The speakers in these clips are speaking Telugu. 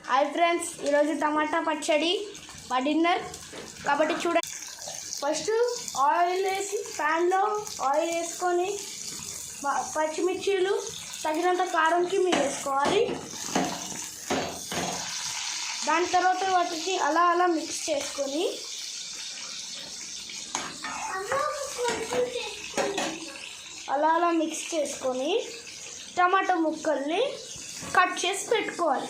హాయ్ ఫ్రెండ్స్, ఈరోజు టమాటా పచ్చడి మా డిన్నర్. కాబట్టి చూడండి, ఫస్ట్ ఆయిల్ వేసి ప్యాన్లో ఆయిల్ వేసుకొని పచ్చిమిర్చీలు తగినంత కారంకి మీరు వేసుకోవాలి. దాని తర్వాత వాటికి అలా అలా మిక్స్ చేసుకొని టమాటా ముక్కల్ని కట్ చేసి పెట్టుకోవాలి.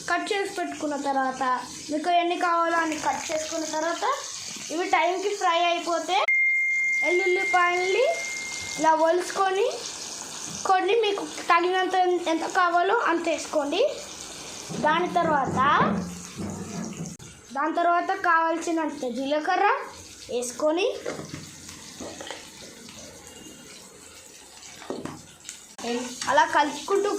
కట్ చేసి పెట్టుకున్న తర్వాత మీకు ఎన్ని కావాలో అన్ని కట్ చేసుకున్న తర్వాత ఇవి టైంకి ఫ్రై అయిపోతే ఎల్లుల్లిపాయల్ని ఇలా ఒలుసుకొని కొన్ని మీకు తగినంత ఎంత కావాలో అంత వేసుకోండి. దాని తర్వాత కావాల్సినంత జీలకర్ర వేసుకొని అలా కలుపుకుంటూ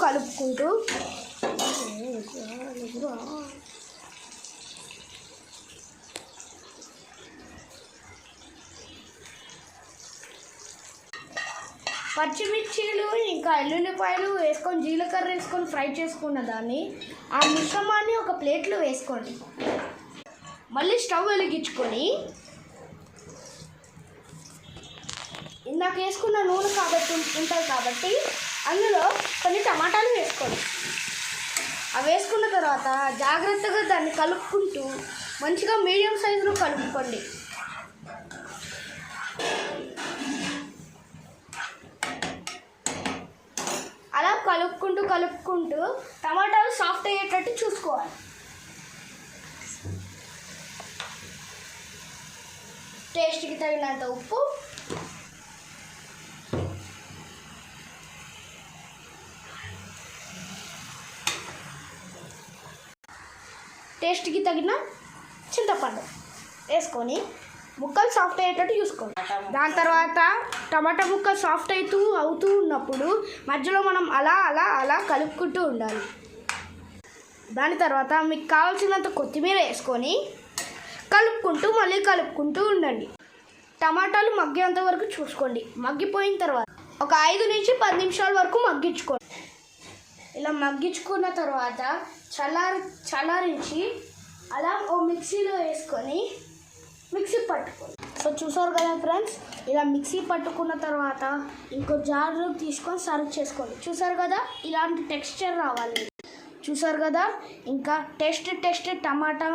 పచ్చిమిర్చీలు ఇంకా ఎల్లుల్లిపాయలు వేసుకొని జీలకర్ర వేసుకొని ఫ్రై చేసుకున్న దాన్ని ఆ మిశ్రమాన్ని ఒక ప్లేట్లో వేసుకోండి. మళ్ళీ స్టవ్ వెలిగించుకొని ఇందాక వేసుకున్న నూనె ఉంటుంది కాబట్టి అందులో కొన్ని టమాటాలు వేసుకోండి. అవి వేసుకున్న తర్వాత జాగ్రత్తగా దాన్ని కలుపుకుంటూ మంచిగా మీడియం సైజులో కలుపుకోండి. అలా కలుపుకుంటూ టమాటాలు సాఫ్ట్ అయ్యేటట్టు చూసుకోవాలి. టేస్ట్కి తగినంత ఉప్పు, టేస్ట్కి తగిన చింతపండు వేసుకొని ముక్కలు సాఫ్ట్ అయ్యేటట్టు చూసుకోండి. దాని తర్వాత టమాటా ముక్కలు సాఫ్ట్ అవుతూ ఉన్నప్పుడు మధ్యలో మనం అలా కలుపుకుంటూ ఉండాలి. దాని తర్వాత మీకు కావాల్సినంత కొత్తిమీర వేసుకొని కలుపుకుంటూ ఉండండి. టమాటాలు మగ్గేంత వరకు చూసుకోండి. మగ్గిపోయిన తర్వాత ఒక 5 నుంచి 10 నిమిషాల వరకు మగ్గించుకోండి. ఇలా మగ్గించుకున్న తర్వాత చల్లారించి అలా ఓ మిక్సీలో వేసుకొని మిక్సీ పట్టుకోండి. సో చూసారు కదా ఫ్రెండ్స్, ఇలా మిక్సీ పట్టుకున్న తర్వాత ఇంకో జార్లో తీసుకొని సర్వ్ చేసుకోండి. చూసారు కదా, ఇలాంటి టెక్స్చర్ రావాలి. చూసారు కదా, ఇంకా టేస్ట్ టమాటా